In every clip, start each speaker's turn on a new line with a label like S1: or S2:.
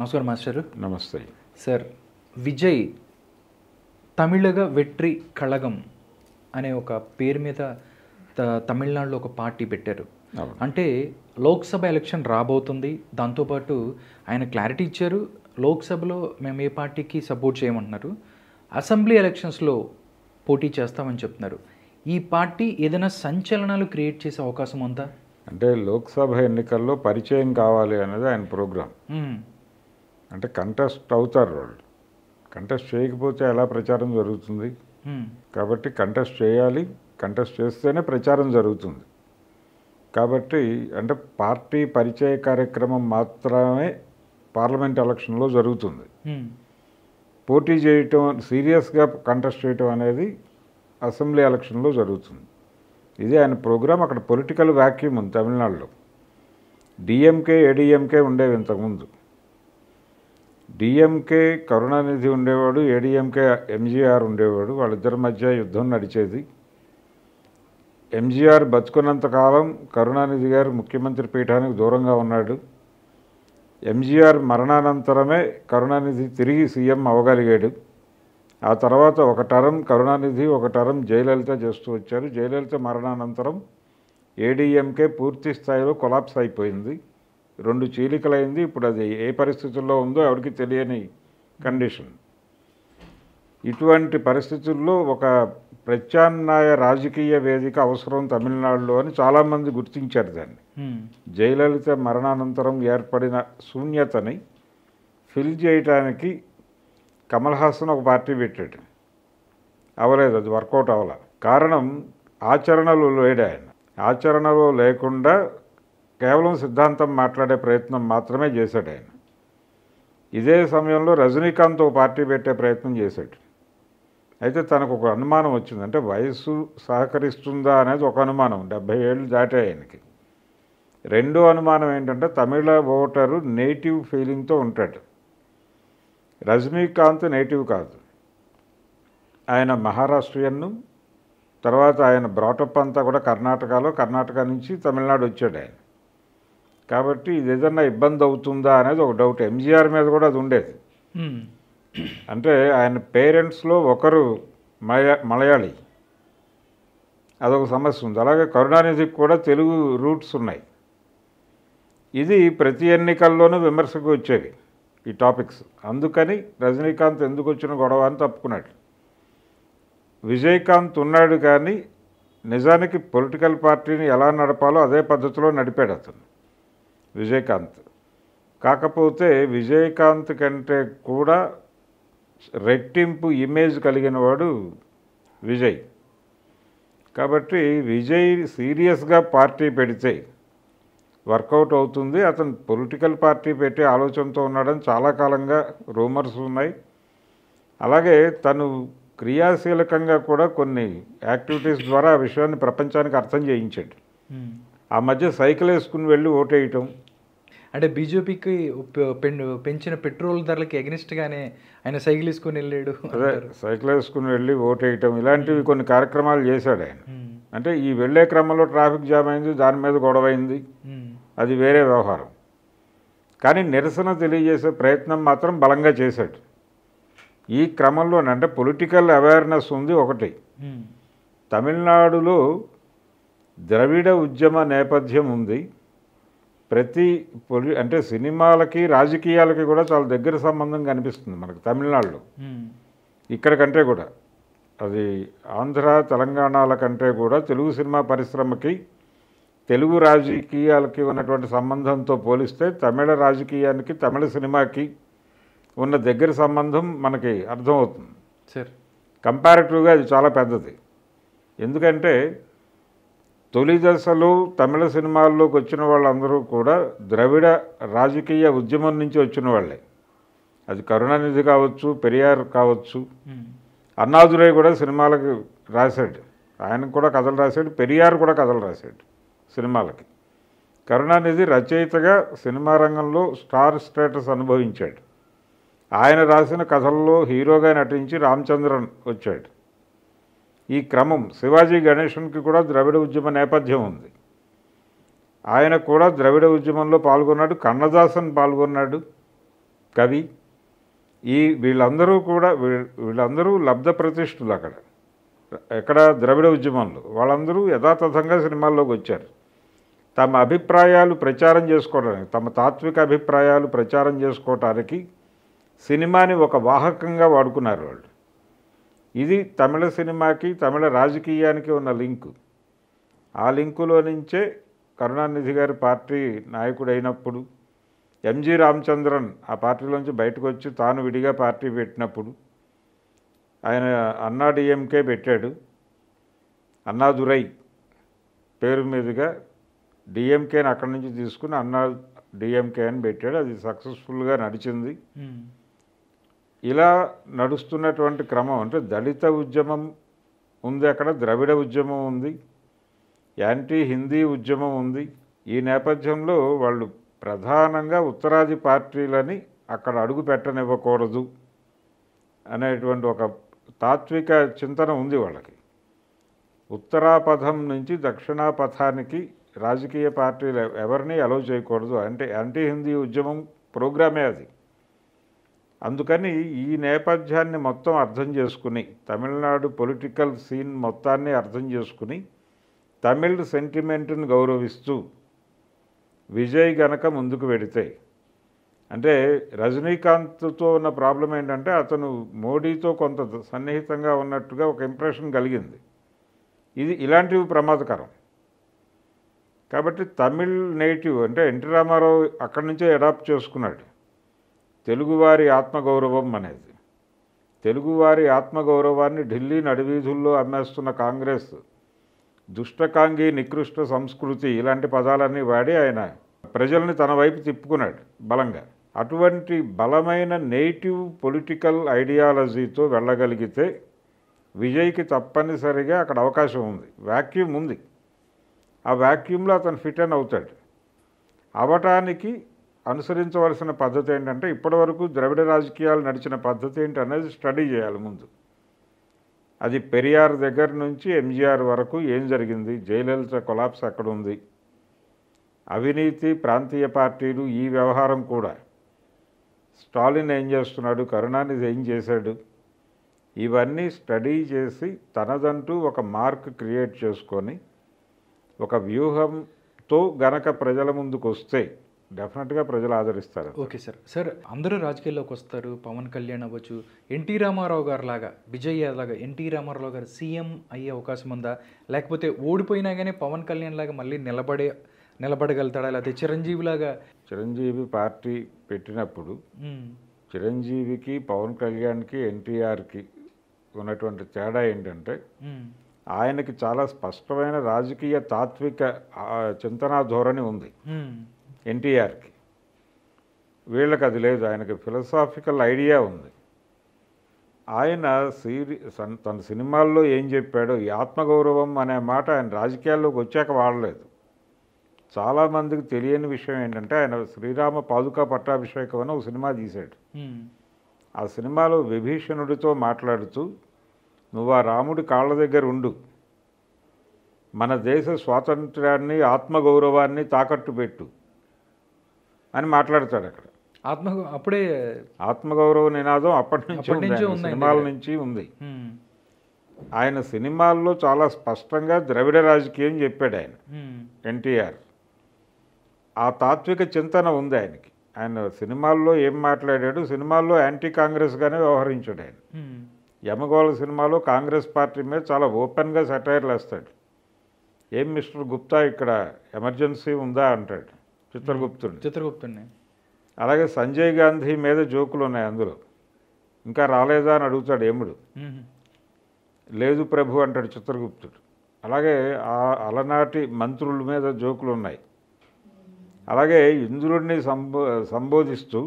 S1: నమస్కారం మాస్టర్.
S2: నమస్తే
S1: సార్, విజయ్ తమిళగ వెట్రి కళగం అనే ఒక పేరు మీద తమిళనాడులో ఒక పార్టీ పెట్టారు. అంటే లోక్సభ ఎలక్షన్ రాబోతుంది, దాంతోపాటు ఆయన క్లారిటీ ఇచ్చారు, లోక్సభలో మేము ఏ పార్టీకి సపోర్ట్ చేయమంటున్నారు, అసెంబ్లీ ఎలక్షన్స్లో పోటీ చేస్తామని చెప్తున్నారు. ఈ పార్టీ ఏదైనా సంచలనాలు క్రియేట్ చేసే అవకాశం ఉందా?
S2: అంటే లోక్సభ ఎన్నికల్లో పరిచయం కావాలి అనేది ఆయన ప్రోగ్రాం. అంటే కంటెస్ట్ అవుతారు వాళ్ళు. కంటెస్ట్ చేయకపోతే ఎలా ప్రచారం జరుగుతుంది? కాబట్టి కంటెస్ట్ చేయాలి, కంటెస్ట్ చేస్తేనే ప్రచారం జరుగుతుంది. కాబట్టి అంటే పార్టీ పరిచయ కార్యక్రమం మాత్రమే పార్లమెంట్ ఎలక్షన్లో జరుగుతుంది. పోటీ చేయటం, సీరియస్గా కంటెస్ట్ చేయటం అనేది అసెంబ్లీ ఎలక్షన్లో జరుగుతుంది. ఇది ఆయన ప్రోగ్రాం. అక్కడ పొలిటికల్ వ్యాక్యూమ్ ఉంది తమిళనాడులో. డిఎంకే ఏడీఎంకే ఉండేవి ఇంతకుముందు. డిఎంకే కరుణానిధి ఉండేవాడు, ఏడీఎంకే ఎంజీఆర్ ఉండేవాడు. వాళ్ళిద్దరి మధ్య యుద్ధం నడిచేది. ఎంజీఆర్ బతుకున్నంతకాలం కరుణానిధి గారు ముఖ్యమంత్రి పీఠానికి దూరంగా ఉన్నాడు. ఎంజీఆర్ మరణానంతరమే కరుణానిధి తిరిగి సీఎం అవ్వగలిగాడు. ఆ తర్వాత ఒక టర్మ్ కరుణానిధి, ఒక టర్మ్ జయలలిత చేస్తూ వచ్చారు. జయలలిత మరణానంతరం ఏడీఎంకే పూర్తి స్థాయిలో కొలాప్స్ అయిపోయింది, 2 చీలికలైంది. ఇప్పుడు అది ఏ పరిస్థితుల్లో ఉందో ఎవరికి తెలియని కండిషన్. ఇటువంటి పరిస్థితుల్లో ఒక ప్రత్యామ్నాయ రాజకీయ వేదిక అవసరం తమిళనాడులో అని చాలామంది గుర్తించారు దాన్ని. జయలలిత మరణానంతరం ఏర్పడిన శూన్యతని ఫిల్ చేయడానికి కమల్ హాసన్ ఒక పార్టీ పెట్టాడు. అవ్వలేదు, అది వర్కౌట్ అవ్వలే. కారణం ఆచరణలో లేడు ఆయన. ఆచరణలో లేకుండా కేవలం సిద్ధాంతం మాట్లాడే ప్రయత్నం మాత్రమే చేశాడు ఆయన. ఇదే సమయంలో రజనీకాంత్ ఒక పార్టీ పెట్టే ప్రయత్నం చేశాడు. అయితే తనకు ఒక అనుమానం వచ్చింది. అంటే వయస్సు సహకరిస్తుందా అనేది ఒక అనుమానం. 70 ఏళ్ళు దాటే ఆయనకి. రెండో అనుమానం ఏంటంటే తమిళ ఓటరు నేటివ్ ఫీలింగ్తో ఉంటాడు. రజనీకాంత్ నేటివ్ కాదు, ఆయన మహారాష్ట్రియన్ను. తర్వాత ఆయన బ్రాటప్ అంతా కూడా కర్ణాటక నుంచి తమిళనాడు వచ్చాడు ఆయన. కాబట్టి ఇది ఏదన్నా ఇబ్బంది అవుతుందా అనేది ఒక డౌట్. ఎంజీఆర్ మీద కూడా అది ఉండేది. అంటే ఆయన పేరెంట్స్లో ఒకరు మలయాళీ, అదొక సమస్య ఉంది. అలాగే కరుణానిధికి కూడా తెలుగు రూట్స్ ఉన్నాయి. ఇది ప్రతి ఎన్నికల్లోనూ విమర్శకు వచ్చేవి ఈ టాపిక్స్. అందుకని రజనీకాంత్ ఎందుకు వచ్చిన గొడవ అని తప్పుకున్నాడు. విజయకాంత్ ఉన్నాడు, కానీ నిజానికి పొలిటికల్ పార్టీని ఎలా నడపాలో అదే పద్ధతిలో నడిపాడు అతను విజయకాంత్. కాకపోతే విజయకాంత్ కంటే కూడా రెట్టింపు ఇమేజ్ కలిగిన వాడు విజయ్. కాబట్టి విజయ్ సీరియస్గా పార్టీ పెడితే వర్కౌట్ అవుతుంది. అతను పొలిటికల్ పార్టీ పెట్టే ఆలోచనతో ఉన్నాడని చాలా కాలంగా రూమర్స్ ఉన్నాయి. అలాగే తను క్రియాశీలకంగా కూడా కొన్ని యాక్టివిటీస్ ద్వారా ఆ విషయాన్ని ప్రపంచానికి అర్థం చేయించాడు. ఆ మధ్య సైకిల్ వేసుకుని వెళ్ళి ఓటేయటం,
S1: అంటే బీజేపీకి పెంచిన పెట్రోల్ ధరలకి ఎగనిస్ట్గానే ఆయన సైకిల్ వేసుకుని వెళ్ళాడు.
S2: అదే సైకిల్ వేసుకుని వెళ్ళి ఓటేయటం, ఇలాంటివి కొన్ని కార్యక్రమాలు చేశాడు ఆయన. అంటే ఈ వెళ్ళే క్రమంలో ట్రాఫిక్ జామ్ అయింది, దాని మీద గొడవ అయింది, అది వేరే వ్యవహారం. కానీ నిరసన తెలియజేసే ప్రయత్నం మాత్రం బలంగా చేశాడు. ఈ క్రమంలోనే అంటే పొలిటికల్ అవేర్నెస్ ఉంది ఒకటి. తమిళనాడులో ద్రవిడ ఉద్యమ నేపథ్యం ఉంది. ప్రతి అంటే సినిమాలకి రాజకీయాలకి కూడా చాలా దగ్గర సంబంధం కనిపిస్తుంది మనకు తమిళనాడులో. ఇక్కడ కంటే కూడా, అది ఆంధ్ర తెలంగాణల కంటే కూడా తెలుగు సినిమా పరిశ్రమకి తెలుగు రాజకీయాలకి ఉన్నటువంటి సంబంధంతో పోలిస్తే తమిళ రాజకీయానికి తమిళ సినిమాకి ఉన్న దగ్గర సంబంధం మనకి అర్థమవుతుంది.
S1: సార్,
S2: కంపారిటివ్గా అది చాలా పెద్దది. ఎందుకంటే తొలి దశలో తమిళ సినిమాల్లోకి వచ్చిన వాళ్ళందరూ కూడా ద్రవిడ రాజకీయ ఉద్యమం నుంచి వచ్చిన వాళ్ళే. అది కరుణానిధి కావచ్చు, పెరియార్ కావచ్చు, అన్నాదురై కూడా సినిమాలకు రాశాడు, ఆయనకు కూడా కథలు రాశాడు, పెరియార్ కూడా కథలు రాశాడు సినిమాలకి. కరుణానిధి రచయితగా సినిమా రంగంలో స్టార్ స్టేటస్ అనుభవించాడు. ఆయన రాసిన కథల్లో హీరోగా నటించి రామచంద్రన్ వచ్చాడు. ఈ క్రమం శివాజీ గణేశన్కి కూడా ద్రవిడ ఉద్యమ నేపథ్యం ఉంది. ఆయన కూడా ద్రవిడ ఉద్యమంలో పాల్గొన్నాడు, కన్నదాసన్ పాల్గొన్నాడు, కవి, వీళ్ళందరూ కూడా వీళ్ళందరూ లబ్ధ ప్రతిష్ఠులు అక్కడ ఎక్కడ ద్రవిడ ఉద్యమంలో. వాళ్ళందరూ యథాతథంగా సినిమాల్లోకి వచ్చారు. తమ అభిప్రాయాలు ప్రచారం చేసుకోవడానికి, తమ తాత్విక అభిప్రాయాలు ప్రచారం చేసుకోవటానికి సినిమాని ఒక వాహకంగా వాడుకున్నారు వాళ్ళు. ఇది తమిళ సినిమాకి, తమిళ రాజకీయానికి ఉన్న లింకు. ఆ లింకులో నుంచే కరుణానిధి గారి పార్టీ నాయకుడైనప్పుడు, ఎంజి రామచంద్రన్ ఆ పార్టీలోంచి బయటకు వచ్చి తాను విడిగా పార్టీ పెట్టినప్పుడు, ఆయన అన్నా డిఎంకే పెట్టాడు. అన్నాదురై పేరు మీదుగా డిఎంకేని అక్కడి నుంచి తీసుకుని అన్నా డిఎంకే అని పెట్టాడు. అది సక్సెస్ఫుల్గా నడిచింది. ఇలా నడుస్తున్నటువంటి క్రమం అంటే దళిత ఉద్యమం ఉంది, అక్కడ ద్రవిడ ఉద్యమం ఉంది, యాంటీ హిందీ ఉద్యమం ఉంది. ఈ నేపథ్యంలో వాళ్ళు ప్రధానంగా ఉత్తరాది పార్టీలని అక్కడ అడుగు పెట్టనివ్వకూడదు అనేటువంటి ఒక తాత్విక చింతన ఉంది వాళ్ళకి. ఉత్తరాపథం నుంచి దక్షిణాపథానికి రాజకీయ పార్టీలు ఎవరిని అలౌ చేయకూడదు అంటే యాంటీ హిందీ ఉద్యమం ప్రోగ్రామే అది. అందుకని ఈ నేపథ్యాన్ని మొత్తం అర్థం చేసుకుని, తమిళనాడు పొలిటికల్ సీన్ మొత్తాన్ని అర్థం చేసుకుని, తమిళ్ సెంటిమెంట్ని గౌరవిస్తూ విజయ్ గనక ముందుకు వెడితే, అంటే రజనీకాంత్తో ఉన్న ప్రాబ్లం ఏంటంటే అతను మోడీతో కొంత సన్నిహితంగా ఉన్నట్టుగా ఒక ఇంప్రెషన్ కలిగింది. ఇలాంటివి ప్రమాదకరం. కాబట్టి తమిళ్ నేటివ్ అంటే ఎన్టీ రామారావు అక్కడి నుంచే అడాప్ట్ చేసుకున్నాడు తెలుగువారి ఆత్మగౌరవం అనేది. తెలుగువారి ఆత్మగౌరవాన్ని ఢిల్లీ నడివీధుల్లో అమ్మేస్తున్న కాంగ్రెస్ దుష్టకాంగి, నికృష్ట సంస్కృతి ఇలాంటి పదాలన్నీ వాడి ఆయన ప్రజల్ని తన వైపు తిప్పుకున్నాడు బలంగా. అటువంటి బలమైన నేటివ్ పొలిటికల్ ఐడియాలజీతో వెళ్ళగలిగితే విజయ్కి తప్పనిసరిగా అక్కడ అవకాశం ఉంది, వాక్యూమ్ ఉంది. ఆ వాక్యూమ్లో అతను ఫిట్ అని అవుతాడు. అవటానికి అనుసరించవలసిన పద్ధతి ఏంటంటే, ఇప్పటివరకు ద్రవిడ రాజకీయాలు నడిచిన పద్ధతి ఏంటి అనేది స్టడీ చేయాలి ముందు. అది పెరియార్ దగ్గర నుంచి ఎంజీఆర్ వరకు ఏం జరిగింది, జయలలిత కొలాప్స్ ఎక్కడ ఉంది, అవినీతి, ప్రాంతీయ పార్టీలు, ఈ వ్యవహారం కూడా, స్టాలిన్ ఏం చేస్తున్నాడు, కరుణానిధి ఏం చేశాడు, ఇవన్నీ స్టడీ చేసి తనదంటూ ఒక మార్క్ క్రియేట్ చేసుకొని ఒక వ్యూహంతో గనక ప్రజల ముందుకు వస్తే డెఫినెట్గా ప్రజలు ఆదరిస్తారు.
S1: ఓకే సార్, అందరూ రాజకీయాల్లోకి వస్తారు. పవన్ కళ్యాణ్ అవ్వచ్చు, ఎన్టీ రామారావు గారు లాగా, విజయ్ లాగా ఎన్టీ రామారావు గారు సీఎం అయ్యే అవకాశం ఉందా? లేకపోతే ఓడిపోయినా కానీ పవన్ కళ్యాణ్ లాగా మళ్ళీ నిలబడగలుగుతాడా? లేకపోతే చిరంజీవి లాగా?
S2: చిరంజీవి పార్టీ పెట్టినప్పుడు చిరంజీవికి, పవన్ కళ్యాణ్కి, ఎన్టీఆర్కి ఉన్నటువంటి తేడా ఏంటంటే, ఆయనకి చాలా స్పష్టమైన రాజకీయ తాత్విక చింతనా ధోరణి ఉంది. ఎన్టీఆర్కి, వీళ్ళకి అది లేదు. ఆయనకి ఫిలసాఫికల్ ఐడియా ఉంది. ఆయన తన సినిమాల్లో ఏం చెప్పాడో, ఈ ఆత్మగౌరవం అనే మాట ఆయన రాజకీయాల్లోకి వచ్చాక వాడలేదు. చాలామందికి తెలియని విషయం ఏంటంటే, ఆయన శ్రీరామ పాదుకా పట్టాభిషేకం అని ఒక సినిమా తీశాడు. ఆ సినిమాలో విభీషణుడితో మాట్లాడుతూ, నువ్వు ఆ రాముడి కాళ్ళ దగ్గర ఉండు, మన దేశ స్వాతంత్ర్యాన్ని, ఆత్మగౌరవాన్ని తాకట్టు పెట్టు అని మాట్లాడతాడు అక్కడ.
S1: అప్పుడే
S2: ఆత్మగౌరవ నినాదం అప్పటి నుంచి సినిమాల నుంచి ఉంది. ఆయన సినిమాల్లో చాలా స్పష్టంగా ద్రవిడ రాజకీయం చెప్పాడు ఆయన, ఎన్టీఆర్. ఆ తాత్విక చింతన ఉంది ఆయనకి. ఆయన సినిమాల్లో ఏం మాట్లాడాడు, సినిమాల్లో యాంటీ కాంగ్రెస్గానే వ్యవహరించాడు ఆయన. యమగోళ సినిమాలో కాంగ్రెస్ పార్టీ మీద చాలా ఓపెన్గా సెటైర్లు వేస్తాడు. ఏం మిస్టర్ గుప్తా ఇక్కడ ఎమర్జెన్సీ ఉందా అంటాడు చిత్రగుప్తుడిని. అలాగే సంజయ్ గాంధీ మీద జోకులు ఉన్నాయి అందులో. ఇంకా రాలేదా అని అడుగుతాడు యముడు. లేదు ప్రభు అంటాడు చిత్రగుప్తుడు. అలాగే ఆ అలనాటి మంత్రుల మీద జోకులు ఉన్నాయి. అలాగే ఇంద్రుడిని సంబోధిస్తూ,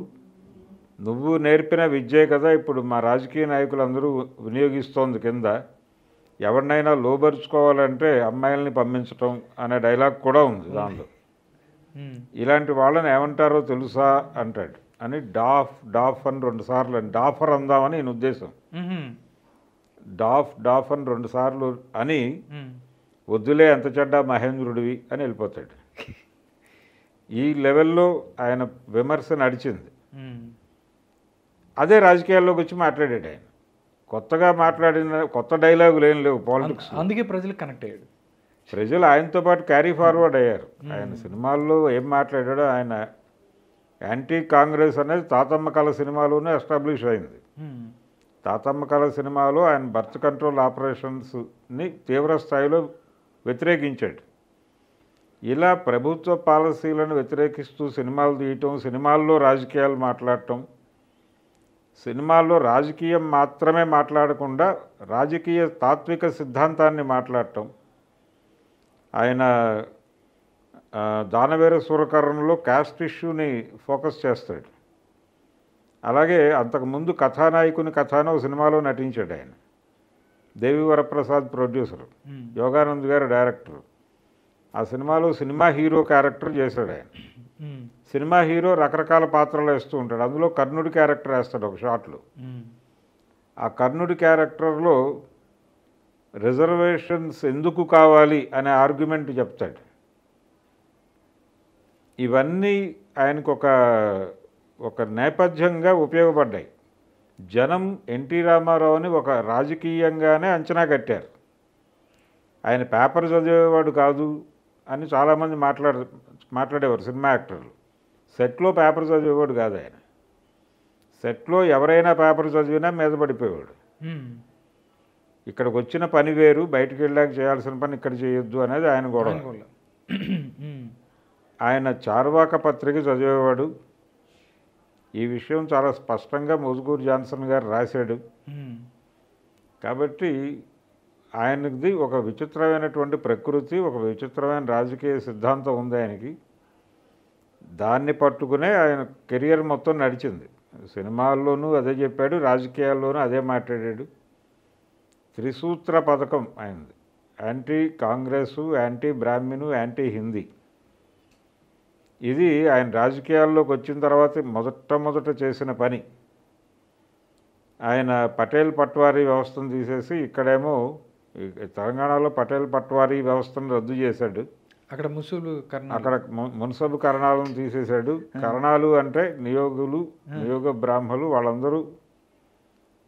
S2: నువ్వు నేర్పిన విద్యే కదా ఇప్పుడు మా రాజకీయ నాయకులందరూ వినియోగిస్తోంది కింద, ఎవరినైనా లోబరుచుకోవాలంటే అమ్మాయిల్ని పంపించటం అనే డైలాగ్ కూడా ఉంది దానిలో. ఇలాంటి వాళ్ళని ఏమంటారో తెలుసా అంటాడు. అని డాఫ్ అని 2 సార్లు, డాఫర్ అందామని ఈయన ఉద్దేశం. డాఫ్ అని 2 సార్లు అని, వద్దులే ఎంత చెడ్డ మహేంద్రుడివి అని వెళ్ళిపోతాడు. ఈ లెవెల్లో ఆయన విమర్శ నడిచింది. అదే రాజకీయాల్లోకి వచ్చి మాట్లాడాడు ఆయన. కొత్తగా మాట్లాడిన కొత్త డైలాగులు ఏం లేవు పాలిటిక్స్.
S1: అందుకే ప్రజలకు కనెక్ట్ అయ్యాడు.
S2: ప్రజలు ఆయనతో పాటు క్యారీ ఫార్వర్డ్ అయ్యారు. ఆయన సినిమాల్లో ఏం మాట్లాడాడో, ఆయన యాంటీ కాంగ్రెస్ అనేది తాతమ్మ కళ సినిమాలోనే ఎస్టాబ్లిష్ అయింది. తాతమ్మ కళ సినిమాలో ఆయన బర్త్ కంట్రోల్ ఆపరేషన్స్ని తీవ్ర స్థాయిలో వ్యతిరేకించాడు. ఇలా ప్రభుత్వ పాలసీలను వ్యతిరేకిస్తూ సినిమాలు తీయటం, సినిమాల్లో రాజకీయాలు మాట్లాడటం, సినిమాల్లో రాజకీయం మాత్రమే మాట్లాడకుండా రాజకీయ తాత్విక సిద్ధాంతాన్ని మాట్లాడటం. ఆయన దానవేర సూరకర్ణలో క్యాస్ట్ ఇష్యూని ఫోకస్ చేస్తాడు. అలాగే అంతకుముందు కథానాయకుని కథాను ఒక సినిమాలో నటించాడు ఆయన. దేవి వరప్రసాద్ ప్రొడ్యూసర్, యోగానంద్ గారు డైరెక్టర్. ఆ సినిమాలో సినిమా హీరో క్యారెక్టర్ చేశాడు ఆయన. సినిమా హీరో రకరకాల పాత్రలు వేస్తూ ఉంటాడు. అందులో కర్ణుడి క్యారెక్టర్ వేస్తాడు ఒక షాట్లో. ఆ కర్ణుడి క్యారెక్టర్లో రిజర్వేషన్స్ ఎందుకు కావాలి అనే ఆర్గ్యుమెంట్ చెప్తాడు. ఇవన్నీ ఆయనకు ఒక నేపథ్యంగా ఉపయోగపడ్డాయి. జనం ఎన్టీ రామారావుని ఒక రాజకీయంగానే అంచనా కట్టారు. ఆయన పేపర్ చదివేవాడు కాదు అని చాలామంది మాట్లాడేవారు సినిమా యాక్టర్లు. సెట్లో పేపర్ చదివేవాడు కాదు ఆయన. సెట్లో ఎవరైనా పేపర్ చదివినా మీద పడిపోయేవాడు. ఇక్కడికి వచ్చిన పని వేరు, బయటికి వెళ్ళాక చేయాల్సిన పని ఇక్కడ చేయొద్దు అనేది ఆయన గొడవ. ఆయన చార్వాక పత్రిక చదివేవాడు. ఈ విషయం చాలా స్పష్టంగా మోజుగూరు జాన్సన్ గారు రాశాడు. కాబట్టి ఆయనది ఒక విచిత్రమైనటువంటి ప్రకృతి, ఒక విచిత్రమైన రాజకీయ సిద్ధాంతం ఉంది ఆయనకి. దాన్ని పట్టుకునే ఆయన కెరియర్ మొత్తం నడిచింది. సినిమాల్లోనూ అదే చెప్పాడు, రాజకీయాల్లోనూ అదే మాట్లాడాడు. త్రిసూత్ర పథకం ఆయనది. యాంటీ కాంగ్రెసు, యాంటీ బ్రాహ్మణు, యాంటీ హిందీ. ఇది ఆయన రాజకీయాల్లోకి వచ్చిన తర్వాత మొదట చేసిన పని. ఆయన పటేల్ పట్వారీ వ్యవస్థను తీసేసి ఇక్కడేమో తెలంగాణలో పటేల్ పట్వారీ వ్యవస్థను రద్దు చేశాడు.
S1: అక్కడ
S2: మున్సబు కరణాలను తీసేశాడు. కరణాలు అంటే నియోగులు, నియోగ బ్రాహ్మలు, వాళ్ళందరూ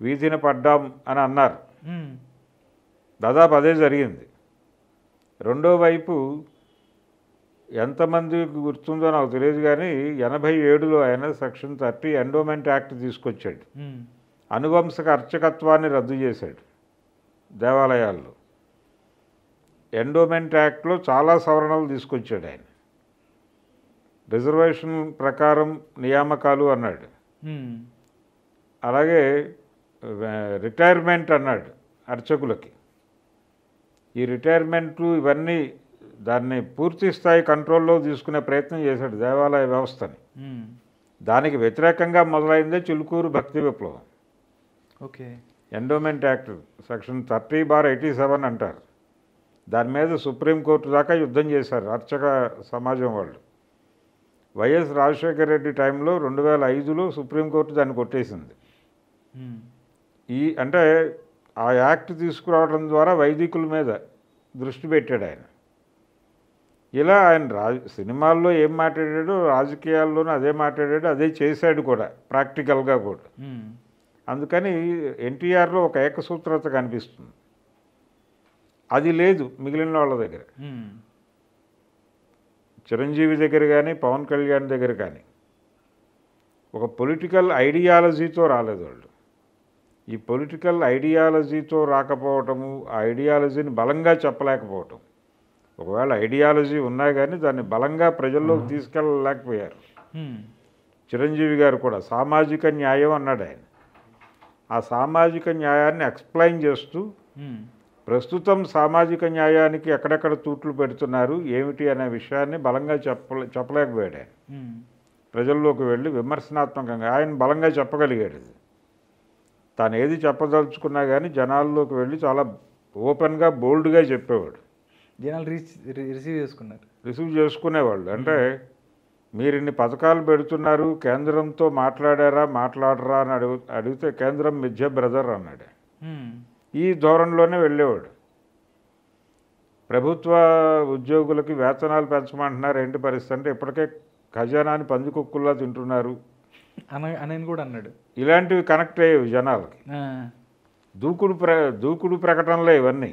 S2: వీధిన పడ్డాం అని అన్నారు. దాదాపు అదే జరిగింది. రెండో వైపు ఎంతమందికి గుర్తుందో నాకు తెలియదు కానీ 87లో ఆయన సెక్షన్ 30 ఎండోమెంట్ యాక్ట్ తీసుకొచ్చాడు. అనువంశక అర్చకత్వాన్ని రద్దు చేశాడు దేవాలయాల్లో. ఎండోమెంట్ యాక్ట్లో చాలా సవరణలు తీసుకొచ్చాడు ఆయన. రిజర్వేషన్ ప్రకారం నియామకాలు అన్నాడు. అలాగే రిటైర్మెంట్ అన్నాడు అర్చకులకి. ఈ రిటైర్మెంట్లు ఇవన్నీ దాన్ని పూర్తి స్థాయి కంట్రోల్లో తీసుకునే ప్రయత్నం చేశాడు దేవాలయ వ్యవస్థని. దానికి వ్యతిరేకంగా మొదలైందే చిలుకూరు భక్తి విప్లవం.
S1: ఓకే.
S2: ఎండోమెంట్ యాక్ట్ సెక్షన్ 30/87 అంటారు. దాని మీద సుప్రీంకోర్టు దాకా యుద్ధం చేశారు అర్చక సమాజం వాళ్ళు. వైఎస్ రాజశేఖర రెడ్డి టైంలో 2005లో సుప్రీంకోర్టు దాన్ని కొట్టేసింది. అంటే ఆ యాక్ట్ తీసుకురావడం ద్వారా వైదికుల మీద దృష్టి పెట్టాడు ఆయన. ఇలా ఆయన సినిమాల్లో ఏం మాట్లాడాడో రాజకీయాల్లోనూ అదే మాట్లాడాడు, అదే చేశాడు కూడా ప్రాక్టికల్గా కూడా. అందుకని ఎన్టీఆర్లో ఒక ఏకసూత్రత కనిపిస్తుంది. అది లేదు మిగిలిన వాళ్ళ దగ్గర. చిరంజీవి దగ్గర కానీ పవన్ కళ్యాణ్ దగ్గర కానీ ఒక పొలిటికల్ ఐడియాలజీతో రాలేదు వాళ్ళు. ఈ పొలిటికల్ ఐడియాలజీతో రాకపోవటము, ఆ ఐడియాలజీని బలంగా చెప్పలేకపోవటం. ఒకవేళ ఐడియాలజీ ఉన్నా కానీ దాన్ని బలంగా ప్రజల్లోకి తీసుకెళ్ళలేకపోయారు. చిరంజీవి గారు కూడా సామాజిక న్యాయం అన్నాడు ఆయన. ఆ సామాజిక న్యాయాన్ని ఎక్స్ప్లెయిన్ చేస్తూ ప్రస్తుతం సామాజిక న్యాయానికి ఎక్కడెక్కడ తూట్లు పెడుతున్నారు ఏమిటి అనే విషయాన్ని బలంగా చెప్పలేకపోయాడు ఆయన. ప్రజల్లోకి వెళ్ళి విమర్శనాత్మకంగా ఆయన బలంగా చెప్పగలిగాడు. తాను ఏది చెప్పదలుచుకున్నా కానీ జనాల్లోకి వెళ్ళి చాలా ఓపెన్గా బోల్డ్గా చెప్పేవాడు.
S1: జనాలు
S2: రిసీవ్ చేసుకునేవాళ్ళు. అంటే మీరు ఇన్ని పథకాలు పెడుతున్నారు, కేంద్రంతో మాట్లాడరా అని అడిగితే కేంద్రం మిథ్య బ్రదర్ అన్నాడు. ఈ ధోరణిలోనే వెళ్ళేవాడు. ప్రభుత్వ ఉద్యోగులకి వేతనాలు పెంచమంటున్నారు, ఏంటి పరిస్థితి అంటే ఇప్పటికే ఖజానాని పందికొక్కుల్లా తింటున్నారు
S1: అని కూడా అన్నాడు.
S2: ఇలాంటివి కనెక్ట్ అయ్యేవి జనాలకి. దూకుడు ప్రకటనలే ఇవన్నీ,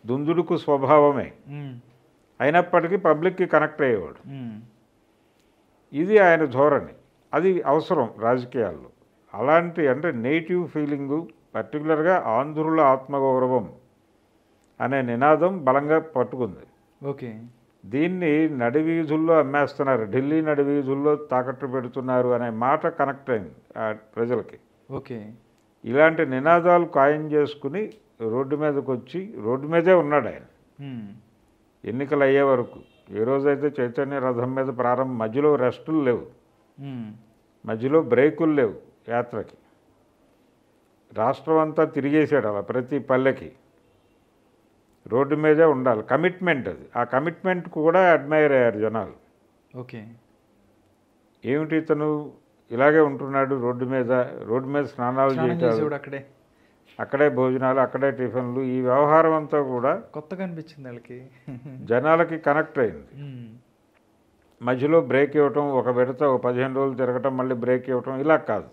S2: దుందుడుకు స్వభావమే, అయినప్పటికీ పబ్లిక్కి కనెక్ట్ అయ్యేవాడు. ఇది ఆయన ధోరణి. అది అవసరం రాజకీయాల్లో. అలాంటి అంటే నేటివ్ ఫీలింగు, పర్టికులర్గా ఆంధ్రుల ఆత్మగౌరవం అనే నినాదం బలంగా పట్టుకుంది.
S1: ఓకే.
S2: దీన్ని నడివీధుల్లో అమ్మేస్తున్నారు, ఢిల్లీ నడివీధుల్లో తాకట్టు పెడుతున్నారు అనే మాట కనెక్ట్ అయింది ఆ ప్రజలకి.
S1: ఓకే.
S2: ఇలాంటి నినాదాలు ఖాయం చేసుకుని రోడ్డు మీదకి వచ్చి రోడ్డు మీదే ఉన్నాడు ఆయన ఎన్నికలు అయ్యే వరకు. ఏ రోజైతే చైతన్య రథం మీద ప్రారంభం, మధ్యలో రెస్టులు లేవు, మధ్యలో బ్రేకులు లేవు యాత్రకి. రాష్ట్రం అంతా తిరిగేసాడు అలా, ప్రతి పల్లెకి రోడ్డు మీదే ఉండాలి. కమిట్మెంట్ అది. ఆ కమిట్మెంట్ కూడా అడ్మైర్ అయ్యారు జనాలు.
S1: ఓకే. ఏమిటి
S2: ఇతను ఇలాగే ఉంటున్నాడు రోడ్డు మీద స్నానాలు చేయటాలు, అక్కడే భోజనాలు, అక్కడే టిఫిన్లు, ఈ వ్యవహారం అంతా కూడా
S1: కొత్తగా అనిపించింది వాళ్ళకి,
S2: జనాలకి కనెక్ట్ అయింది. మధ్యలో బ్రేక్ ఇవ్వటం, ఒక విడత 15 రోజులు తిరగటం, మళ్ళీ బ్రేక్ ఇవ్వటం, ఇలా కాదు.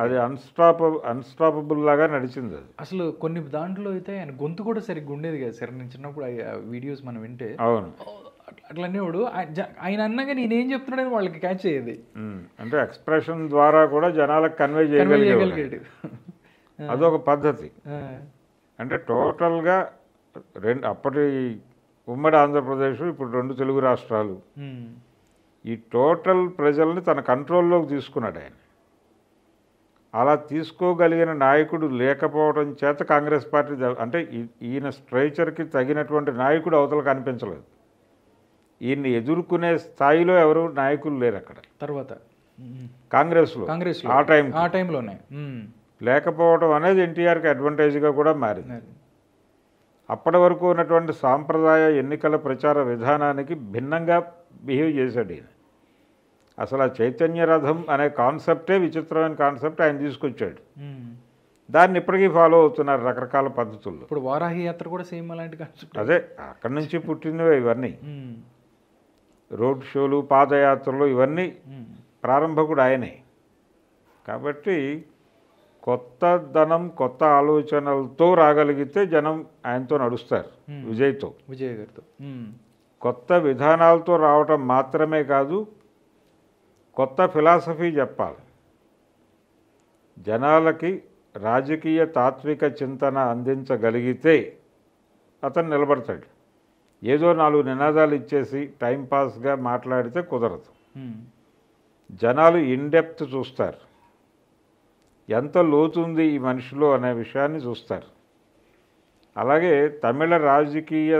S2: అది అన్స్టాపబుల్ లాగా నడిచింది అది.
S1: అసలు కొన్ని దాంట్లో అయితే ఆయన గొంతు కూడా సరిగ్గా ఉండేది కదా సార్. నేను చిన్నప్పుడు వీడియోస్ మనం వింటే
S2: అవును
S1: అట్లా అనేవాడు. ఆయన అన్నగా నేనేం చెప్తున్నాడని వాళ్ళకి క్యాచ్ అయ్యేది.
S2: అంటే ఎక్స్ప్రెషన్ ద్వారా కూడా జనాలకు కన్వే చేయగలిగాడు. అదొక పద్ధతి. అంటే టోటల్గా అప్పటి ఉమ్మడి ఆంధ్రప్రదేశ్, ఇప్పుడు 2 తెలుగు రాష్ట్రాలు, ఈ టోటల్ ప్రజల్ని తన కంట్రోల్లోకి తీసుకున్నాడు ఆయన. అలా తీసుకోగలిగిన నాయకుడు లేకపోవడం చేత కాంగ్రెస్ పార్టీ, అంటే ఈయన స్ట్రైచర్కి తగినటువంటి నాయకుడు అవతల కనిపించలేదు. ఈయన్ని ఎదుర్కొనే స్థాయిలో ఎవరు నాయకులు లేరు అక్కడ.
S1: తర్వాత
S2: కాంగ్రెస్లో ఆ
S1: టైంలోనే
S2: లేకపోవడం అనేది ఎన్టీఆర్కి అడ్వాంటేజ్గా కూడా మారింది. అప్పటి వరకు ఉన్నటువంటి సాంప్రదాయ ఎన్నికల ప్రచార విధానానికి భిన్నంగా బిహేవ్ చేశాడు ఈయన. అసలు ఆ చైతన్య రథం అనే కాన్సెప్టే విచిత్రమైన కాన్సెప్ట్ ఆయన తీసుకొచ్చాడు. దాన్ని ఇప్పటికీ ఫాలో అవుతున్నారు రకరకాల పద్ధతుల్లో.
S1: ఇప్పుడు వారాహి యాత్ర కూడా సేమ్ అలాంటి కాన్సెప్ట్.
S2: అదే అక్కడి నుంచి పుట్టినవే ఇవన్నీ. రోడ్ షోలు, పాదయాత్రలు, ఇవన్నీ ప్రారంభకుడు ఆయనే. కాబట్టి కొత్త ధనం, కొత్త ఆలోచనలతో రాగలిగితే జనం ఆయనతో నడుస్తారు. విజయ్ గారితో కొత్త విధానాలతో రావటం మాత్రమే కాదు, కొత్త ఫిలాసఫీ చెప్పాలి. జనాలకి రాజకీయ తాత్విక చింతన అందించగలిగితే అతను నిలబడతాడు. ఏదో 4 నినాదాలు ఇచ్చేసి టైంపాస్గా మాట్లాడితే కుదరదు. జనాలు ఇన్డెప్త్ చూస్తారు, ఎంత లోతుంది ఈ మనిషిలో అనే విషయాన్ని చూస్తారు. అలాగే తమిళ రాజకీయ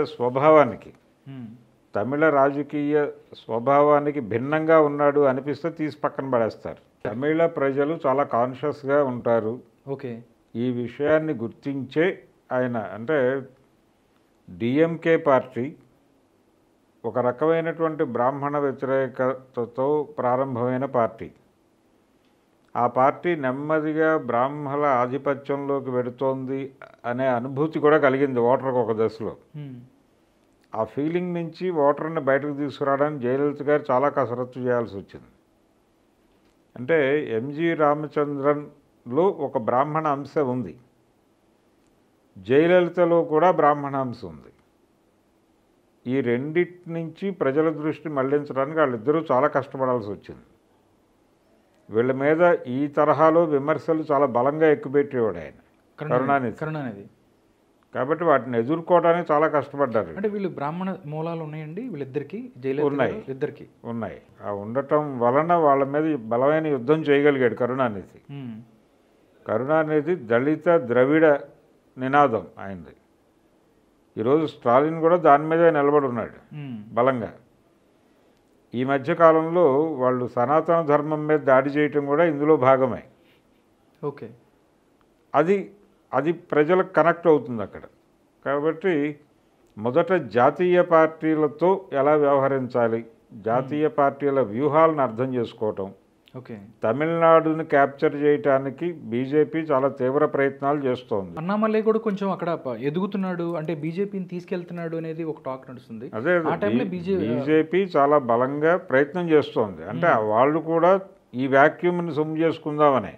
S2: స్వభావానికి భిన్నంగా ఉన్నాడు అనిపిస్తే తీసి పక్కన పడేస్తారు. తమిళ ప్రజలు చాలా కాన్షియస్గా ఉంటారు.
S1: ఓకే.
S2: ఈ విషయాన్ని గుర్తించే ఆయన, అంటే డిఎంకే పార్టీ ఒక రకమైనటువంటి బ్రాహ్మణ వ్యతిరేకతతో ప్రారంభమైన పార్టీ. ఆ పార్టీ నెమ్మదిగా బ్రాహ్మణ ఆధిపత్యంలోకి వెడుతోంది అనే అనుభూతి కూడా కలిగింది ఓటర్కి ఒక దశలో. ఆ ఫీలింగ్ నుంచి ఓటర్ని బయటకు తీసుకురావడానికి జయలలిత గారు చాలా కసరత్తు చేయాల్సి వచ్చింది. అంటే ఎంజి రామచంద్రన్లో ఒక బ్రాహ్మణ అంశం ఉంది, జయలలితలో కూడా బ్రాహ్మణ అంశం ఉంది. ఈ రెండిటి నుంచి ప్రజల దృష్టి మళ్లించడానికి వాళ్ళిద్దరూ చాలా కష్టపడాల్సి వచ్చింది. వీళ్ళ మీద ఈ తరహాలో విమర్శలు చాలా బలంగా ఎక్కుపెట్టేవాడు ఆయన, కరుణానిధి. కాబట్టి వాటిని ఎదుర్కోవడానికి చాలా కష్టపడ్డారు.
S1: అంటే వీళ్ళు బ్రాహ్మణ మూలాలు ఉన్నాయండి వీళ్ళిద్దరికి?
S2: ఉన్నాయి. ఆ ఉండటం వలన వాళ్ళ మీద బలమైన యుద్ధం చేయగలిగాడు కరుణానిధి. కరుణానిధి దళిత ద్రవిడ నినాదం ఆయనది. ఈరోజు స్టాలిన్ కూడా దాని మీదే నిలబడి ఉన్నాడు బలంగా. ఈ మధ్యకాలంలో వాళ్ళు సనాతన ధర్మం మీద దాడి చేయటం కూడా ఇందులో భాగమే.
S1: ఓకే.
S2: అది ప్రజలకు కనెక్ట్ అవుతుంది అక్కడ. కాబట్టి మొదట జాతీయ పార్టీలతో ఎలా వ్యవహరించాలి, జాతీయ పార్టీల వ్యూహాలను అర్థం చేసుకోవటం,
S1: ఓకే.
S2: తమిళనాడుని క్యాప్చర్ చేయడానికి బీజేపీ చాలా తీవ్ర ప్రయత్నాలు చేస్తోంది.
S1: అన్నామలై కూడా కొంచెం అక్కడ ఎదుగుతున్నాడు, అంటే బీజేపీని తీసుకెళ్తున్నాడు అనేది ఒక టాక్ నడుస్తుంది.
S2: అదే
S1: ఆ టైంలో
S2: బీజేపీ చాలా బలంగా ప్రయత్నం చేస్తోంది. అంటే వాళ్ళు కూడా ఈ వ్యాక్యూమ్ని సొమ్ము చేసుకుందామని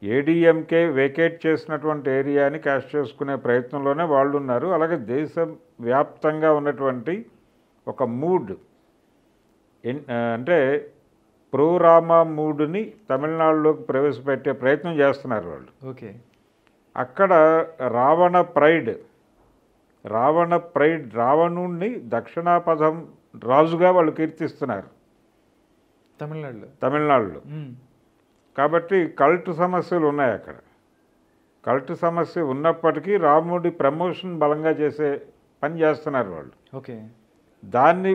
S2: ఏడీఎంకే వేకేట్ చేసినటువంటి ఏరియాని క్యాష్ చేసుకునే ప్రయత్నంలోనే వాళ్ళు ఉన్నారు. అలాగే దేశవ్యాప్తంగా ఉన్నటువంటి ఒక మూడ్ అంటే ప్రో రామా మూడ్ని తమిళనాడులోకి ప్రవేశపెట్టే ప్రయత్నం చేస్తున్నారు వాళ్ళు.
S1: ఓకే.
S2: అక్కడ రావణుణ్ణి దక్షిణాపథం రాజుగా వాళ్ళు కీర్తిస్తున్నారు తమిళనాడులో. కాబట్టి కల్ట్ సమస్యలు ఉన్నాయి అక్కడ. కల్ట్ సమస్య ఉన్నప్పటికీ రాముడి ప్రమోషన్ బలంగా చేసే పని చేస్తున్నారు వాళ్ళు.
S1: ఓకే.
S2: దాన్ని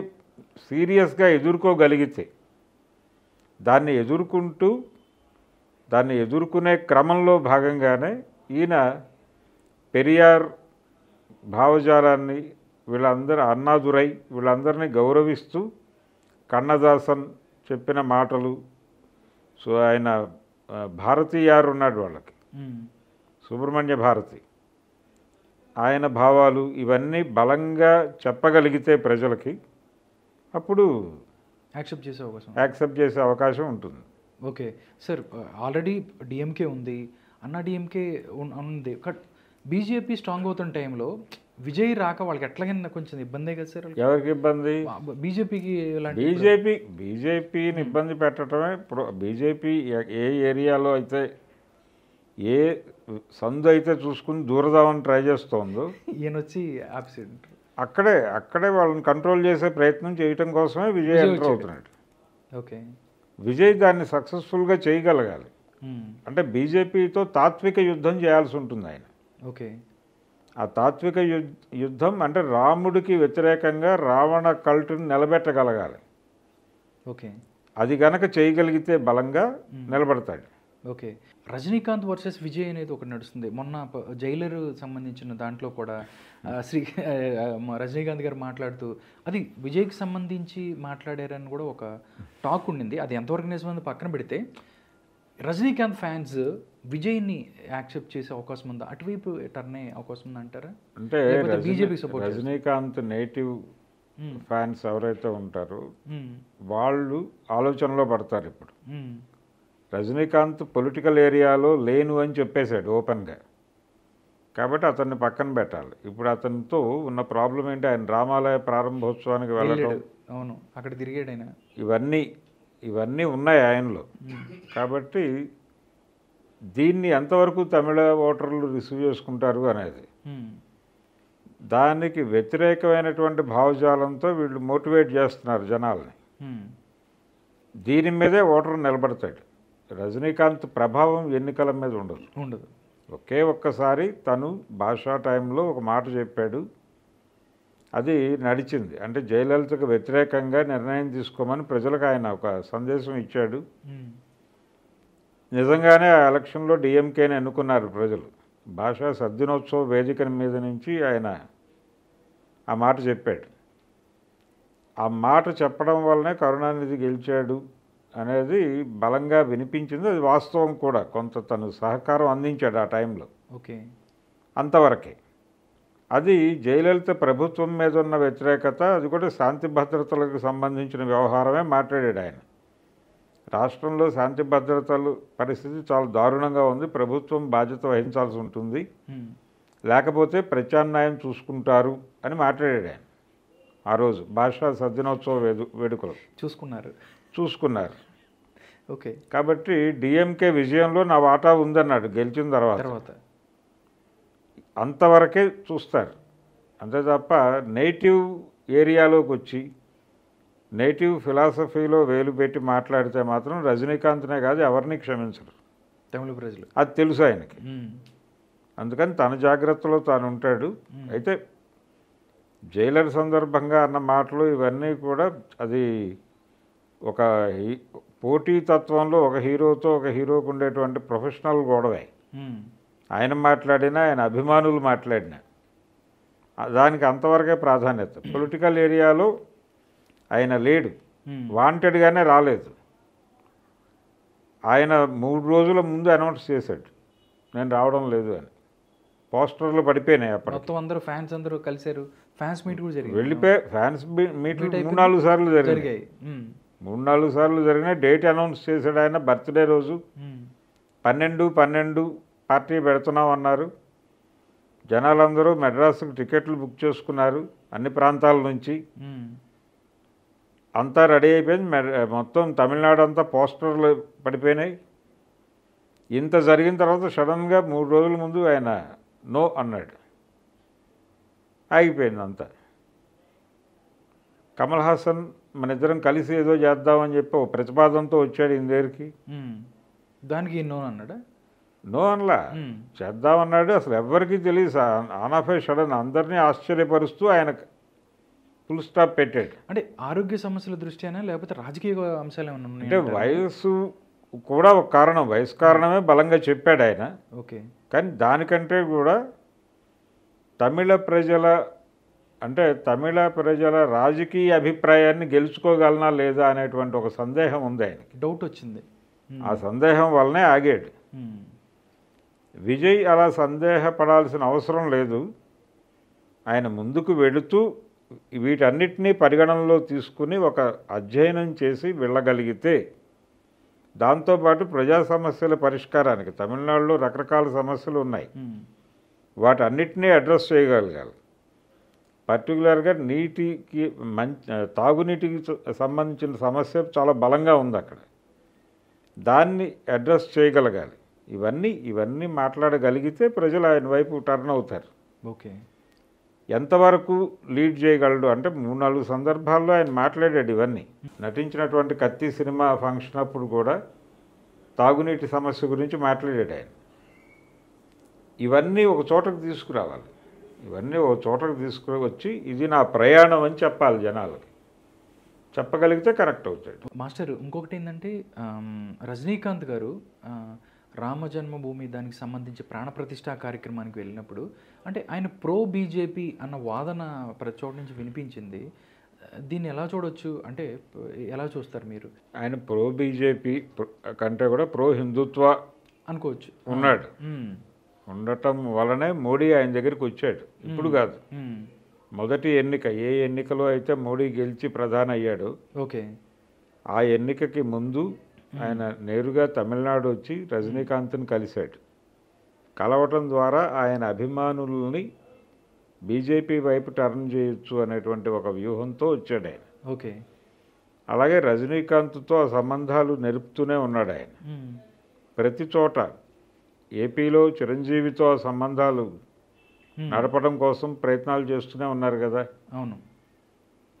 S2: సీరియస్గా ఎదుర్కోగలిగితే, దాన్ని ఎదుర్కొనే క్రమంలో భాగంగానే ఈయన పెరియార్ భావజాలాన్ని అన్నాదురై వీళ్ళందరినీ గౌరవిస్తూ కన్నదాసన్ చెప్పిన మాటలు, సో ఆయన భారతీయారు ఉన్నాడు వాళ్ళకి, సుబ్రహ్మణ్య భారతి, ఆయన భావాలు ఇవన్నీ బలంగా చెప్పగలిగితే ప్రజలకి అప్పుడు యాక్సెప్ట్ చేసే అవకాశం ఉంటుంది.
S1: ఓకే సార్, ఆల్రెడీ డిఎంకే ఉంది, అన్నా డిఎంకే ఉంది, బీజేపీ స్ట్రాంగ్ అవుతున్న టైంలో విజయ్ రాక వాళ్ళకి ఎట్లాగైనా కొంచెం ఇబ్బందే కదా సార్?
S2: ఎవరికి ఇబ్బంది?
S1: బీజేపీకి.
S2: బీజేపీని ఇబ్బంది పెట్టడమే. బీజేపీ ఏ ఏరియాలో అయితే ఏ సందు అయితే చూసుకుని దూరదామని ట్రై చేస్తోందో
S1: ఈయన వచ్చి ఆబ్సెంట్
S2: అక్కడే వాళ్ళని కంట్రోల్ చేసే ప్రయత్నం చేయటం కోసమే విజయ్ ఎంటర్ అవుతున్నాడు.
S1: ఓకే.
S2: విజయ్ దాన్ని సక్సెస్ఫుల్గా చేయగలగాలి. అంటే బీజేపీతో తాత్విక యుద్ధం చేయాల్సి ఉంటుంది ఆయన.
S1: ఓకే.
S2: ఆ తాత్విక యుద్ధం అంటే రాముడికి వ్యతిరేకంగా రావణ కల్టుని నిలబెట్టగలగాలి.
S1: ఓకే.
S2: అది గనక చేయగలిగితే బలంగా నిలబడతాడు.
S1: ఓకే. రజనీకాంత్ వర్సెస్ విజయ్ అనేది ఒకటి నడుస్తుంది. మొన్న జైలర్ సంబంధించిన దాంట్లో కూడా రజనీకాంత్ గారు మాట్లాడుతూ అది విజయ్కి సంబంధించి మాట్లాడారని కూడా ఒక టాక్ ఉండింది. అది ఎంతవరకు నిజమైంది పక్కన పెడితే, రజనీకాంత్ ఫ్యాన్స్ విజయ్ని యాక్సెప్ట్ చేసే అవకాశం ఉందా? అటువైపు టర్న్ అయ్యే అవకాశం ఉందా అంటారా?
S2: అంటే
S1: BJP support
S2: Rajinikanth native fans ఎవరైతే ఉంటారో వాళ్ళు ఆలోచనలో పడతారు. ఇప్పుడు రజనీకాంత్ పొలిటికల్ ఏరియాలో లేను అని చెప్పేశాడు ఓపెన్గా, కాబట్టి అతన్ని పక్కన పెట్టాలి. ఇప్పుడు అతనితో ఉన్న ప్రాబ్లం ఏంటి? ఆయన రామాలయ ప్రారంభోత్సవానికి వెళ్ళడం,
S1: అవును, అక్కడ తిరిగాడు ఆయన,
S2: ఇవన్నీ ఉన్నాయి ఆయనలో. కాబట్టి దీన్ని ఎంతవరకు తమిళ ఓటర్లు రిసీవ్ చేసుకుంటారు అనేది, దానికి వ్యతిరేకమైనటువంటి భావజాలంతో వీళ్ళు మోటివేట్ చేస్తున్నారు జనాల్ని. దీని మీదే ఓటర్ నిలబడతాడు. రజనీకాంత్ ప్రభావం ఎన్నికల మీద ఉండదు. ఒకే ఒక్కసారి తను భాషా టైంలో ఒక మాట చెప్పాడు, అది నడిచింది. అంటే జయలలితకు వ్యతిరేకంగా నిర్ణయం తీసుకోమని ప్రజలకు ఆయన ఒక సందేశం ఇచ్చాడు. నిజంగానే ఆ ఎలక్షన్లో డిఎంకేని ఎన్నుకున్నారు ప్రజలు. భాషా సద్దినోత్సవ వేదిక మీద నుంచి ఆయన ఆ మాట చెప్పాడు. ఆ మాట చెప్పడం వల్లనే కరుణానిధి గెలిచాడు అనేది బలంగా వినిపించింది. అది వాస్తవం కూడా. కొంత తను సహకారం అందించాడు ఆ టైంలో.
S1: ఓకే.
S2: అంతవరకే. అది జయలలిత ప్రభుత్వం మీద ఉన్న వ్యతిరేకత, అది కూడా శాంతి భద్రతలకు సంబంధించిన వ్యవహారమే మాట్లాడాడు ఆయన. రాష్ట్రంలో శాంతి భద్రతల పరిస్థితి చాలా దారుణంగా ఉంది, ప్రభుత్వం బాధ్యత వహించాల్సి ఉంటుంది, లేకపోతే ప్రత్యామ్నాయం చూసుకుంటారు అని మాట్లాడాడు ఆయన ఆ రోజు భాషా సద్దినోత్సవ వేడుకలు. చూసుకున్నారు.
S1: ఓకే.
S2: కాబట్టి డిఎంకే విజయంలో నా వాటా ఉందన్నాడు గెలిచిన తర్వాత. అంతవరకే చూస్తారు. అంతే తప్ప నేటివ్ ఏరియాలోకి వచ్చి నేటివ్ ఫిలాసఫీలో వేలు పెట్టి మాట్లాడితే మాత్రం రజనీకాంత్నే కాదు ఎవరిని క్షమించరు
S1: తమిళ ప్రజలు.
S2: అది తెలుసు ఆయనకి. అందుకని తన జాగ్రత్తలో తాను ఉంటాడు. అయితే జైలర్ సందర్భంగా అన్న మాటలు ఇవన్నీ కూడా అది ఒక పోటీతత్వంలో ఒక హీరోతో ఒక హీరోకు ఉండేటువంటి ప్రొఫెషనల్ గొడవే. ఆయన మాట్లాడినా, ఆయన అభిమానులు మాట్లాడినా దానికి అంతవరకే ప్రాధాన్యత. పొలిటికల్ ఏరియాలో ఆయన లేడు, వాంటెడ్గానే రాలేదు. ఆయన 3 రోజుల ముందు అనౌన్స్ చేశాడు నేను రావడం లేదు అని. పోస్టర్లు పడిపోయినాయి అప్పుడు.
S1: మొత్తం అందరూ ఫ్యాన్స్ అందరూ కలిశారు, ఫ్యాన్స్ మీట్ కూడా జరిగింది.
S2: వెళ్ళిపోయి ఫ్యాన్స్ మీట్లు 3-4 సార్లు జరిగాయి. 3-4 సార్లు జరిగినాయి. డేట్ అనౌన్స్ చేశాడు ఆయన బర్త్డే రోజు. 12/12 పార్టీ పెడుతున్నాం అన్నారు. జనాలందరూ మెడ్రాస్కి టికెట్లు బుక్ చేసుకున్నారు అన్ని ప్రాంతాల నుంచి. అంతా రెడీ అయిపోయింది. మొత్తం తమిళనాడు అంతా పోస్టర్లు పడిపోయినాయి. ఇంత జరిగిన తర్వాత సడన్గా 3 రోజుల ముందు ఆయన నో అన్నాడు. ఆగిపోయింది అంతా. కమల్ హాసన్ మన ఇద్దరం కలిసి ఏదో చేద్దామని చెప్పి ఒక ప్రతిపాదనతో వచ్చాడు ఈయన దగ్గరికి.
S1: దానికి నో అన్నాడా?
S2: నో అనలా, చేద్దామన్నాడు. అసలు ఎవరికి తెలియదు. ఆన్ ఆఫ్ ఏ సడన్ అందరినీ ఆశ్చర్యపరుస్తూ ఆయన ఫుల్ స్టాప్ పెట్టాడు.
S1: అంటే ఆరోగ్య సమస్యల దృష్ట్యానా లేకపోతే రాజకీయ అంశాలు ఏమైనా ఉన్నాయి?
S2: అంటే వయసు కూడా ఒక కారణం, వయసు కారణమే బలంగా చెప్పాడు ఆయన.
S1: ఓకే.
S2: కానీ దానికంటే కూడా తమిళ ప్రజల రాజకీయ అభిప్రాయాన్ని గెలుచుకోగలనా లేదా అనేటువంటి ఒక సందేహం ఉంది ఆయనకి.
S1: డౌట్ వచ్చింది.
S2: ఆ సందేహం వల్లనే ఆగాడు. విజయ్ అలా సందేహపడాల్సిన అవసరం లేదు. ఆయన ముందుకు వెళుతూ వీటన్నిటినీ పరిగణనలో తీసుకుని ఒక అధ్యయనం చేసి వెళ్ళగలిగితే, దాంతోపాటు ప్రజా సమస్యల పరిష్కారానికి తమిళనాడులో రకరకాల సమస్యలు ఉన్నాయి, వాటన్నిటినీ అడ్రస్ చేయగలగాలి. పర్టికులర్గా తాగునీటికి సంబంధించిన సమస్య చాలా బలంగా ఉంది అక్కడ, దాన్ని అడ్రస్ చేయగలగాలి. ఇవన్నీ మాట్లాడగలిగితే ప్రజలు ఆయన వైపు టర్న్ అవుతారు.
S1: ఓకే.
S2: ఎంతవరకు లీడ్ చేయగలడు అంటే 3-4 సందర్భాల్లో ఆయన మాట్లాడాడు ఇవన్నీ. నటించినటువంటి కత్తి సినిమా ఫంక్షన్ అప్పుడు కూడా తాగునీటి సమస్య గురించి మాట్లాడాడు ఆయన. ఇవన్నీ ఒక చోటకు తీసుకురావాలి. ఇవన్నీ ఒక చోటకు తీసుకువచ్చి ఇది నా ప్రయాణం అని చెప్పాలి జనాలకి. చెప్పగలిగితే కరెక్ట్ అవుతాడు.
S1: మాస్టర్, ఇంకొకటి ఏంటంటే రజనీకాంత్ గారు రామ జన్మభూమి దానికి సంబంధించి ప్రాణప్రతిష్ఠా కార్యక్రమానికి వెళ్ళినప్పుడు అంటే ఆయన ప్రో బీజేపీ అన్న వాదన ప్రతి చోట నుంచి వినిపించింది. దీన్ని ఎలా చూడొచ్చు, అంటే ఎలా చూస్తారు మీరు?
S2: ఆయన ప్రో బీజేపీ కంటే కూడా ప్రో హిందుత్వ
S1: అనుకోవచ్చు
S2: ఉన్నాడు. ఉండటం వలనే మోడీ ఆయన దగ్గరికి వచ్చాడు. ఇప్పుడు కాదు, మొదటి ఎన్నిక ఏ ఎన్నికలో అయితే మోడీ గెలిచి ప్రధాని అయ్యాడు,
S1: ఓకే,
S2: ఆ ఎన్నికకి ముందు ఆయన నేరుగా తమిళనాడు వచ్చి రజనీకాంత్ని కలిశాడు. కలవటం ద్వారా ఆయన అభిమానుల్ని బీజేపీ వైపు టర్న్ చేయొచ్చు అనేటువంటి ఒక వ్యూహంతో వచ్చాడు ఆయన.
S1: ఓకే.
S2: అలాగే రజనీకాంత్తో సంబంధాలు నెరుపుతూనే ఉన్నాడు ఆయన. ప్రతి చోట ఏపీలో చిరంజీవితో సంబంధాలు నడపడం కోసం ప్రయత్నాలు చేస్తూనే ఉన్నారు కదా.
S1: అవును.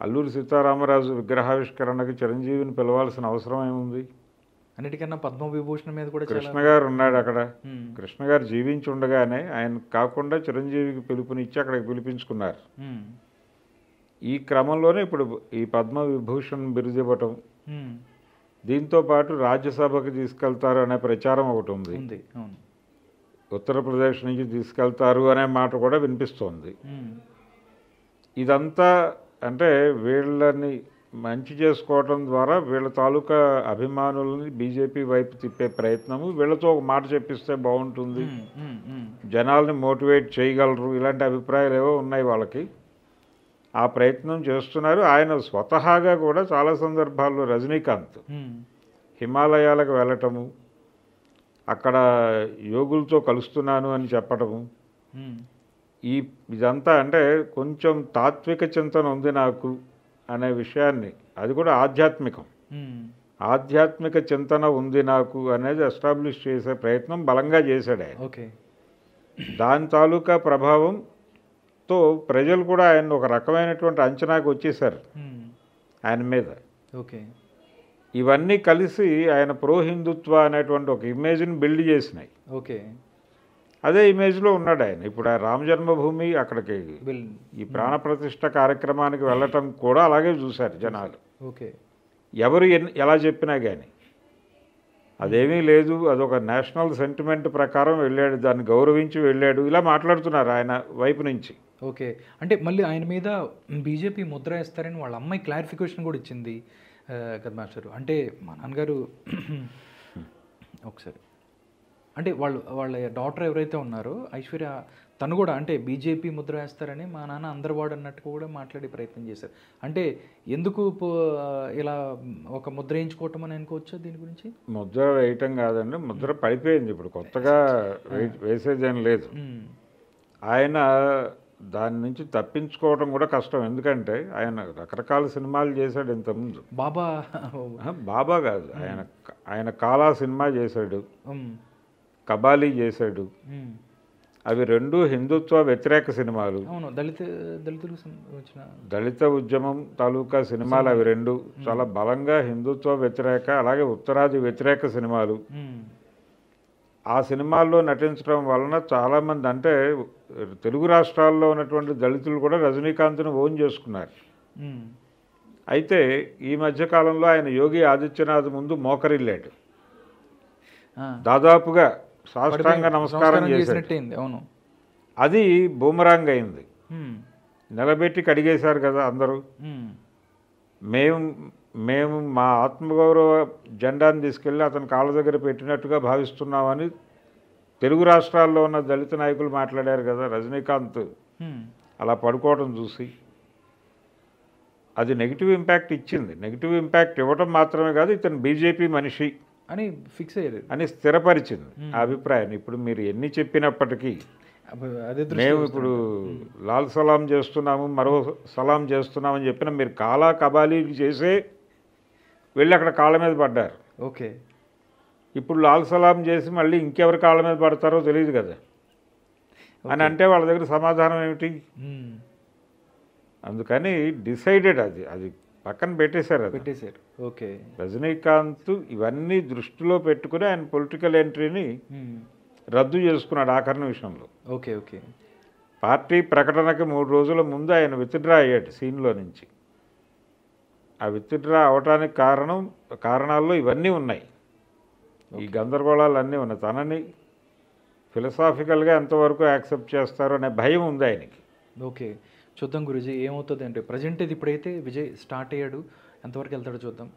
S2: అల్లూరి సీతారామరాజు విగ్రహావిష్కరణకి చిరంజీవిని పిలవాల్సిన అవసరం ఏముంది?
S1: అన్నిటికన్నా పద్మవిభూషణ్ మీద కూడా
S2: కృష్ణ గారు ఉన్నాడు అక్కడ. కృష్ణ గారు జీవించి ఉండగానే ఆయన కాకుండా చిరంజీవికి పిలుపునిచ్చి అక్కడికి పిలిపించుకున్నారు. ఈ క్రమంలోనే ఇప్పుడు ఈ పద్మవిభూషణ్ బిరుదు ఇవ్వటం, దీంతో పాటు రాజ్యసభకి తీసుకెళ్తారు అనే ప్రచారం ఒకటి ఉంది. ఉత్తరప్రదేశ్ నుంచి తీసుకెళ్తారు అనే మాట కూడా వినిపిస్తోంది. ఇదంతా అంటే వీళ్ళని మంచి చేసుకోవటం ద్వారా వీళ్ళ తాలూకా అభిమానులని బీజేపీ వైపు తిప్పే ప్రయత్నము, వీళ్ళతో ఒక మాట చెప్పిస్తే బాగుంటుంది, జనాల్ని మోటివేట్ చేయగలరు, ఇలాంటి అభిప్రాయాలు ఏవో ఉన్నాయి వాళ్ళకి. ఆ ప్రయత్నం చేస్తున్నారు. ఆయన స్వతహాగా కూడా చాలా సందర్భాల్లో రజనీకాంత్ హిమాలయాలకు వెళ్ళటము, అక్కడ యోగులతో కలుస్తున్నాను అని చెప్పటము, ఇదంతా అంటే కొంచెం తాత్విక చింతన ఉంది నాకు అనే విషయాన్ని, అది కూడా ఆధ్యాత్మిక చింతన ఉంది నాకు అనేది ఎస్టాబ్లిష్ చేసే ప్రయత్నం బలంగా చేశాడు ఆయన.
S1: ఓకే.
S2: దాని తాలూకా ప్రభావంతో ప్రజలు కూడా ఆయన ఒక రకమైనటువంటి అంచనాకు వచ్చేసారు ఆయన మీద.
S1: ఓకే.
S2: ఇవన్నీ కలిసి ఆయన ప్రో హిందుత్వ అనేటువంటి ఒక ఇమేజ్ని బిల్డ్ చేసినాయి.
S1: ఓకే.
S2: అదే ఇమేజ్లో ఉన్నాడు ఆయన. ఇప్పుడు ఆ రామ జన్మభూమి అక్కడికి ఈ ప్రాణప్రతిష్ఠ కార్యక్రమానికి వెళ్ళటం కూడా అలాగే చూశారు జనాలు.
S1: ఓకే.
S2: ఎవరు ఎలా చెప్పినా కానీ అదేమీ లేదు, అదొక నేషనల్ సెంటిమెంట్ ప్రకారం వెళ్ళాడు, దాన్ని గౌరవించి వెళ్ళాడు, ఇలా మాట్లాడుతున్నారు ఆయన వైపు నుంచి.
S1: ఓకే. అంటే మళ్ళీ ఆయన మీద బీజేపీ ముద్ర వేస్తారని వాళ్ళ అమ్మాయి క్లారిఫికేషన్ కూడా ఇచ్చింది కదా మాస్టర్. అంటే మా నాన్నగారు ఒకసారి అంటే వాళ్ళ డాటర్ ఎవరైతే ఉన్నారో ఐశ్వర్య, తను కూడా అంటే బీజేపీ ముద్ర వేస్తారని మా నాన్న అందరు వాడు అన్నట్టు కూడా మాట్లాడే ప్రయత్నం చేశారు. అంటే ఎందుకు ఇలా ఒక ముద్ర వేయించుకోవటం అని అనుకోవచ్చా దీని గురించి?
S2: ముద్ర వేయటం కాదండి, ముద్ర పడిపోయింది, ఇప్పుడు కొత్తగా వేసేదేం లేదు. ఆయన దాని నుంచి తప్పించుకోవడం కూడా కష్టం, ఎందుకంటే ఆయన రకరకాల సినిమాలు చేశాడు ఇంతకుముందు. బాబా కాదు, ఆయన కాలా సినిమా చేశాడు, కబాలీ చేశాడు. అవి రెండు హిందుత్వ వ్యతిరేక సినిమాలు, దళిత ఉద్యమం తాలూకా సినిమాలు. అవి రెండు చాలా బలంగా హిందుత్వ వ్యతిరేక, అలాగే ఉత్తరాది వ్యతిరేక సినిమాలు. ఆ సినిమాల్లో నటించడం వలన చాలామంది, అంటే తెలుగు రాష్ట్రాల్లో ఉన్నటువంటి దళితులు కూడా రజనీకాంత్ను ఓన్ చేసుకున్నారు. అయితే ఈ మధ్యకాలంలో ఆయన యోగి ఆదిత్యనాథ్ ముందు మోకరిల్లాడు, దాదాపుగా సాష్టాంగ నమస్కారం చేశాడు. అది బూమరాంగ్ అయింది, నిలబెట్టి కడిగేశారు కదా అందరూ. మేము మా ఆత్మగౌరవ జెండాను తీసుకెళ్ళి అతని కాళ్ళ దగ్గర పెట్టినట్టుగా భావిస్తున్నామని తెలుగు రాష్ట్రాల్లో ఉన్న దళిత నాయకులు మాట్లాడారు కదా. రజనీకాంత్ అలా పడుకోవడం చూసి అది నెగిటివ్ ఇంపాక్ట్ ఇచ్చింది. నెగిటివ్ ఇంపాక్ట్ ఇవ్వటం మాత్రమే కాదు, ఇతను బీజేపీ మనిషి
S1: అని ఫిక్స్ అయ్యారు
S2: అని స్థిరపరిచింది ఆ అభిప్రాయాన్ని. ఇప్పుడు మీరు ఎన్ని చెప్పినప్పటికీ మేము ఇప్పుడు లాల్ సలాం చేస్తున్నాము, మరో సలాం చేస్తున్నామని చెప్పిన మీరు కాలా కబాలీ చేసే వెళ్ళి అక్కడ కాళ్ళ మీద పడ్డారు.
S1: ఓకే,
S2: ఇప్పుడు లాల్ సలాం చేసి మళ్ళీ ఇంకెవరి కాళ్ళ మీద పడతారో తెలియదు కదా అని అంటే వాళ్ళ దగ్గర సమాధానం ఏమిటి? అందుకని డిసైడెడ్, అది పక్కన పెట్టేశారు.
S1: ఓకే,
S2: రజనీకాంత్ ఇవన్నీ దృష్టిలో పెట్టుకుని ఆయన పొలిటికల్ ఎంట్రీని రద్దు చేసుకున్నాడు ఆఖరి నిమిషంలో.
S1: ఓకే ఓకే,
S2: పార్టీ ప్రకటనకి 3 రోజుల ముందు ఆయన విత్డ్రా అయ్యాడు సీన్లో నుంచి. ఆ విత్డ్రా అవటానికి కారణాల్లో ఇవన్నీ ఉన్నాయి, ఈ గందరగోళాలు అన్నీ ఉన్నాయి. తనని ఫిలసాఫికల్గా ఎంతవరకు యాక్సెప్ట్ చేస్తారో అనే భయం ఉంది ఆయనకి.
S1: ఓకే, చూద్దాం గురూజీ ఏమవుతుంది అంటే ప్రజెంట్ ఇది ఇప్పుడైతే విజయ్ స్టార్ట్ అయ్యాడు, ఎంతవరకు వెళ్తాడో చూద్దాం.